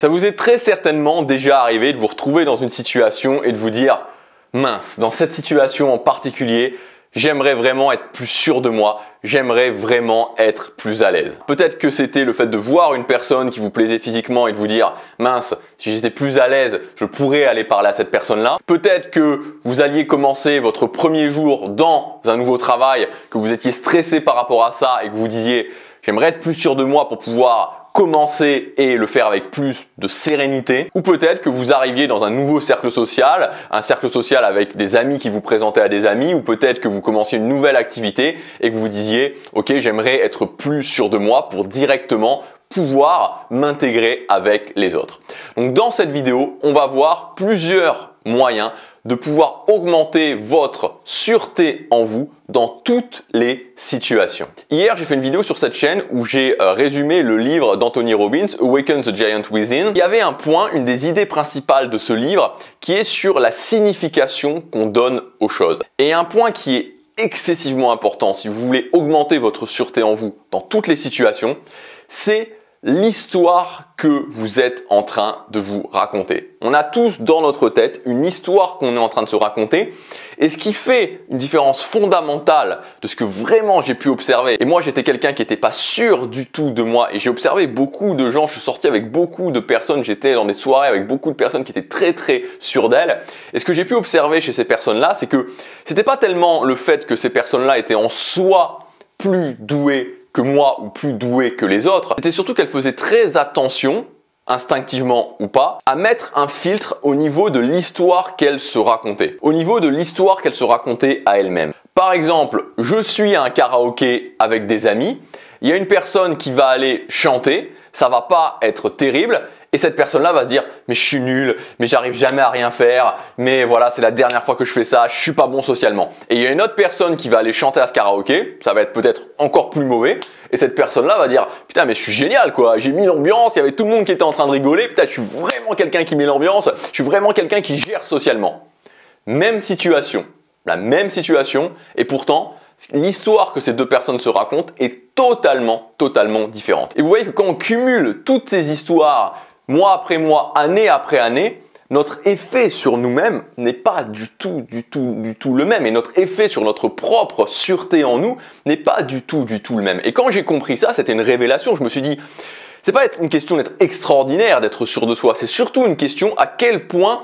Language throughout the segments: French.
Ça vous est très certainement déjà arrivé de vous retrouver dans une situation et de vous dire « Mince, dans cette situation en particulier, j'aimerais vraiment être plus sûr de moi, j'aimerais vraiment être plus à l'aise. » Peut-être que c'était le fait de voir une personne qui vous plaisait physiquement et de vous dire « Mince, si j'étais plus à l'aise, je pourrais aller parler à cette personne-là. » Peut-être que vous alliez commencer votre premier jour dans un nouveau travail, que vous étiez stressé par rapport à ça et que vous disiez « J'aimerais être plus sûr de moi pour pouvoir commencer et le faire avec plus de sérénité. » Ou peut-être que vous arriviez dans un nouveau cercle social, un cercle social avec des amis qui vous présentaient à des amis, ou peut-être que vous commenciez une nouvelle activité et que vous disiez « Ok, j'aimerais être plus sûr de moi pour directement pouvoir m'intégrer avec les autres. » Donc dans cette vidéo, on va voir plusieurs moyens de pouvoir augmenter votre sûreté en vous dans toutes les situations. Hier, j'ai fait une vidéo sur cette chaîne où j'ai résumé le livre d'Anthony Robbins, Awaken the Giant Within. Il y avait un point, une des idées principales de ce livre, qui est sur la signification qu'on donne aux choses. Et un point qui est excessivement important si vous voulez augmenter votre sûreté en vous dans toutes les situations, c'est l'histoire que vous êtes en train de vous raconter. On a tous dans notre tête une histoire qu'on est en train de se raconter, et ce qui fait une différence fondamentale de ce que vraiment j'ai pu observer. Et moi, j'étais quelqu'un qui n'était pas sûr du tout de moi, et j'ai observé beaucoup de gens. Je suis sorti avec beaucoup de personnes, j'étais dans des soirées avec beaucoup de personnes qui étaient très sûres d'elles. Et ce que j'ai pu observer chez ces personnes-là, c'est que c'était pas tellement le fait que ces personnes-là étaient en soi plus douées que moi ou plus douées que les autres, c'était surtout qu'elles faisaient très attention, instinctivement ou pas, à mettre un filtre au niveau de l'histoire qu'elles se racontaient, au niveau de l'histoire qu'elles se racontaient à elles-mêmes. Par exemple, je suis à un karaoké avec des amis, il y a une personne qui va aller chanter, ça va pas être terrible, et cette personne-là va se dire « mais je suis nul, mais j'arrive jamais à rien faire, mais voilà, c'est la dernière fois que je fais ça, je suis pas bon socialement. » Et il y a une autre personne qui va aller chanter à ce karaoké, ça va être peut-être encore plus mauvais, et cette personne-là va dire « putain, mais je suis génial quoi, j'ai mis l'ambiance, il y avait tout le monde qui était en train de rigoler, putain, je suis vraiment quelqu'un qui met l'ambiance, je suis vraiment quelqu'un qui gère socialement. » Même situation, la même situation, et pourtant, l'histoire que ces deux personnes se racontent est totalement différente. Et vous voyez que quand on cumule toutes ces histoires, mois après mois, année après année, notre effet sur nous-mêmes n'est pas du tout le même. Et notre effet sur notre propre sûreté en nous n'est pas du tout le même. Et quand j'ai compris ça, c'était une révélation. Je me suis dit, c'est pas une question d'être extraordinaire, d'être sûr de soi. C'est surtout une question à quel point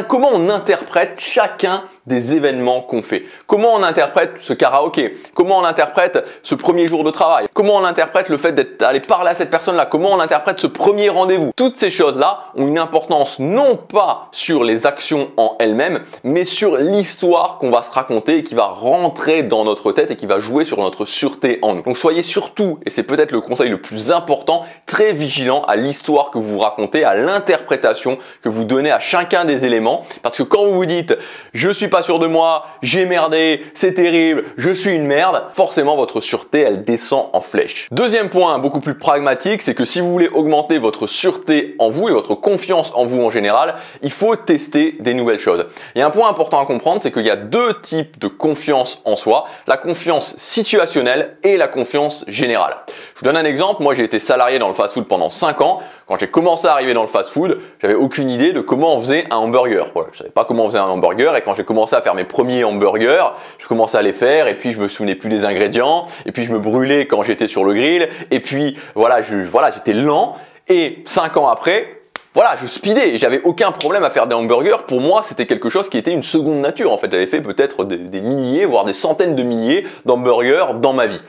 comment on interprète chacun des événements qu'on fait. Comment on interprète ce karaoké? Comment on interprète ce premier jour de travail? Comment on interprète le fait d'aller parler à cette personne-là? Comment on interprète ce premier rendez-vous? Toutes ces choses-là ont une importance non pas sur les actions en elles-mêmes, mais sur l'histoire qu'on va se raconter et qui va rentrer dans notre tête et qui va jouer sur notre sûreté en nous. Donc soyez surtout, et c'est peut-être le conseil le plus important, très vigilant à l'histoire que vous racontez, à l'interprétation que vous donnez à chacun des éléments. Parce que quand vous vous dites « je suis pas sûr de moi, j'ai merdé, c'est terrible, je suis une merde », forcément votre sûreté elle descend en flèche. Deuxième point beaucoup plus pragmatique, c'est que si vous voulez augmenter votre sûreté en vous et votre confiance en vous en général, il faut tester des nouvelles choses. Il y a un point important à comprendre, c'est qu'il y a deux types de confiance en soi, la confiance situationnelle et la confiance générale. Je vous donne un exemple, moi j'ai été salarié dans le fast-food pendant 5 ans. Quand j'ai commencé à arriver dans le fast-food, j'avais aucune idée de comment on faisait un hamburger. Voilà, je savais pas comment on faisait un hamburger, et quand j'ai commencé à faire mes premiers hamburgers, je commençais à les faire et puis je me souvenais plus des ingrédients et puis je me brûlais quand j'étais sur le grill et puis voilà, j'étais lent, et 5 ans après, voilà, je speedais et j'avais aucun problème à faire des hamburgers. Pour moi, c'était quelque chose qui était une seconde nature. En fait, j'avais fait peut-être des milliers, voire des centaines de milliers d'hamburgers dans ma vie.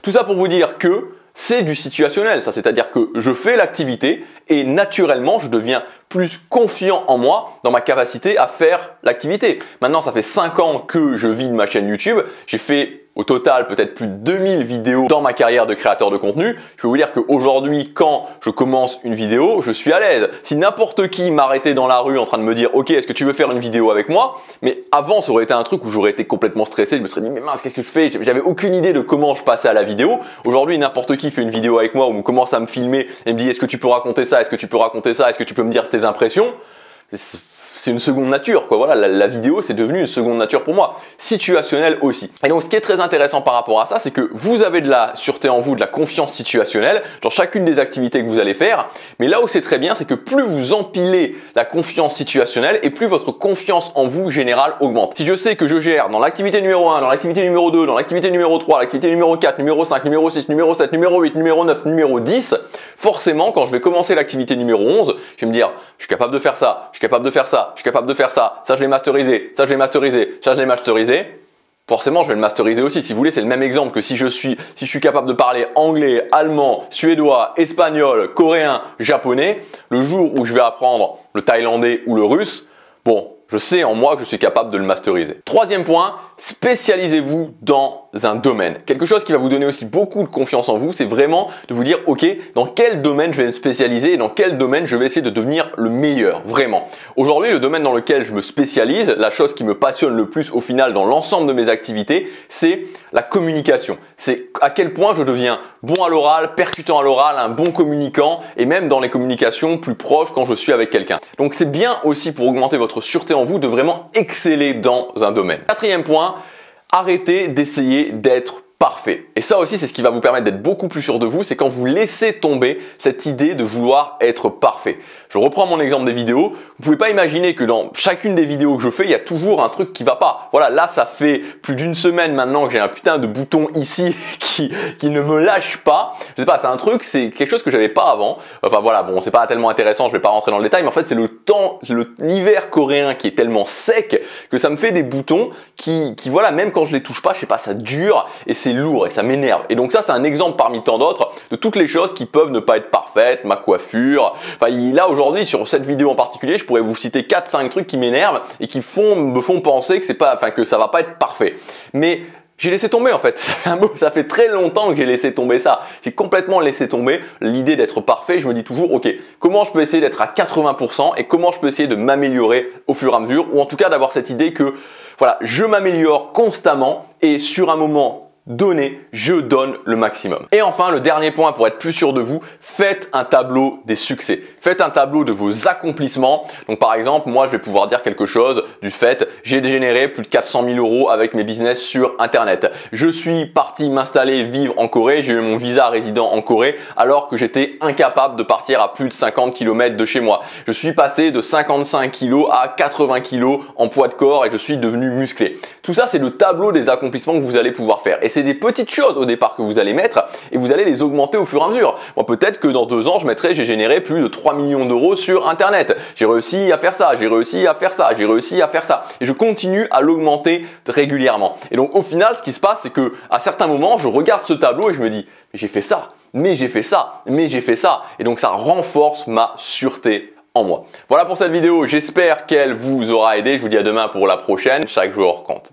Tout ça pour vous dire que c'est du situationnel, ça, c'est-à-dire que je fais l'activité et naturellement, je deviens plus confiant en moi dans ma capacité à faire l'activité. Maintenant, ça fait 5 ans que je vis de ma chaîne YouTube. J'ai fait au total peut-être plus de 2000 vidéos dans ma carrière de créateur de contenu. Je peux vous dire qu'aujourd'hui, quand je commence une vidéo, je suis à l'aise. Si n'importe qui m'arrêtait dans la rue en train de me dire « Ok, est-ce que tu veux faire une vidéo avec moi ?» Mais avant, ça aurait été un truc où j'aurais été complètement stressé. Je me serais dit « Mais mince, qu'est-ce que je fais ?» J'avais aucune idée de comment je passais à la vidéo. Aujourd'hui, n'importe qui fait une vidéo avec moi ou commence à me filmer et me dit « Est-ce que tu peux raconter ça? Est-ce que tu peux raconter ça? Est-ce que tu peux me dire tes impressions ?» c'est une seconde nature, quoi. Voilà, la vidéo, c'est devenu une seconde nature pour moi. Situationnel aussi. Et donc, ce qui est très intéressant par rapport à ça, c'est que vous avez de la sûreté en vous, de la confiance situationnelle dans chacune des activités que vous allez faire. Mais là où c'est très bien, c'est que plus vous empilez la confiance situationnelle et plus votre confiance en vous générale augmente. Si je sais que je gère dans l'activité numéro 1, dans l'activité numéro 2, dans l'activité numéro 3, l'activité numéro 4, numéro 5, numéro 6, numéro 7, numéro 8, numéro 9, numéro 10, forcément, quand je vais commencer l'activité numéro 11, je vais me dire, je suis capable de faire ça, je suis capable de faire ça, je suis capable de faire ça, ça je l'ai masterisé, ça je l'ai masterisé, ça je l'ai masterisé. Forcément, je vais le masteriser aussi. Si vous voulez, c'est le même exemple que si je suis capable de parler anglais, allemand, suédois, espagnol, coréen, japonais, le jour où je vais apprendre le thaïlandais ou le russe, bon, je sais en moi que je suis capable de le masteriser. Troisième point, spécialisez-vous dans un domaine. Quelque chose qui va vous donner aussi beaucoup de confiance en vous, c'est vraiment de vous dire, ok, dans quel domaine je vais me spécialiser et dans quel domaine je vais essayer de devenir le meilleur, vraiment. Aujourd'hui, le domaine dans lequel je me spécialise, la chose qui me passionne le plus au final dans l'ensemble de mes activités, c'est la communication. C'est à quel point je deviens bon à l'oral, percutant à l'oral, un bon communicant et même dans les communications plus proches quand je suis avec quelqu'un. Donc c'est bien aussi pour augmenter votre sûreté en vous de vraiment exceller dans un domaine. Quatrième point, arrêtez d'essayer d'être parfait. Et ça aussi, c'est ce qui va vous permettre d'être beaucoup plus sûr de vous, c'est quand vous laissez tomber cette idée de vouloir être parfait. Je reprends mon exemple des vidéos. Vous pouvez pas imaginer que dans chacune des vidéos que je fais, il y a toujours un truc qui va pas. Voilà, là, ça fait plus d'une semaine maintenant que j'ai un putain de bouton ici qui ne me lâche pas. Je sais pas, c'est un truc, c'est quelque chose que j'avais pas avant. Enfin voilà, bon, c'est pas tellement intéressant, je vais pas rentrer dans le détail, mais en fait, c'est l'hiver coréen qui est tellement sec que ça me fait des boutons qui voilà, même quand je les touche pas, je sais pas, ça dure et c'est lourd et ça m'énerve. Et donc ça, c'est un exemple parmi tant d'autres de toutes les choses qui peuvent ne pas être parfaites, ma coiffure. Enfin, là aujourd'hui, sur cette vidéo en particulier, je pourrais vous citer 4-5 trucs qui m'énervent et qui me font penser que que ça va pas être parfait. Mais j'ai laissé tomber en fait. Ça fait très longtemps que j'ai laissé tomber ça. J'ai complètement laissé tomber l'idée d'être parfait. Je me dis toujours, ok, comment je peux essayer d'être à 80% et comment je peux essayer de m'améliorer au fur et à mesure, ou en tout cas d'avoir cette idée que voilà, je m'améliore constamment et sur un moment donné, je donne le maximum. Et enfin, le dernier point pour être plus sûr de vous, faites un tableau des succès. Faites un tableau de vos accomplissements. Donc par exemple, moi je vais pouvoir dire quelque chose du fait, j'ai généré plus de 400 000 € avec mes business sur Internet. Je suis parti m'installer, vivre en Corée, j'ai eu mon visa résident en Corée alors que j'étais incapable de partir à plus de 50 km de chez moi. Je suis passé de 55 kg à 80 kg en poids de corps et je suis devenu musclé. Tout ça, c'est le tableau des accomplissements que vous allez pouvoir faire. Et c'est des petites choses au départ que vous allez mettre et vous allez les augmenter au fur et à mesure. Moi, peut-être que dans 2 ans, je mettrai j'ai généré plus de 3 millions d'euros sur Internet. J'ai réussi à faire ça, j'ai réussi à faire ça, j'ai réussi à faire ça. Et je continue à l'augmenter régulièrement. Et donc, au final, ce qui se passe, c'est que à certains moments, je regarde ce tableau et je me dis, mais j'ai fait ça, mais j'ai fait ça, mais j'ai fait ça. Et donc, ça renforce ma sûreté en moi. Voilà pour cette vidéo. J'espère qu'elle vous aura aidé. Je vous dis à demain pour la prochaine. Chaque jour compte.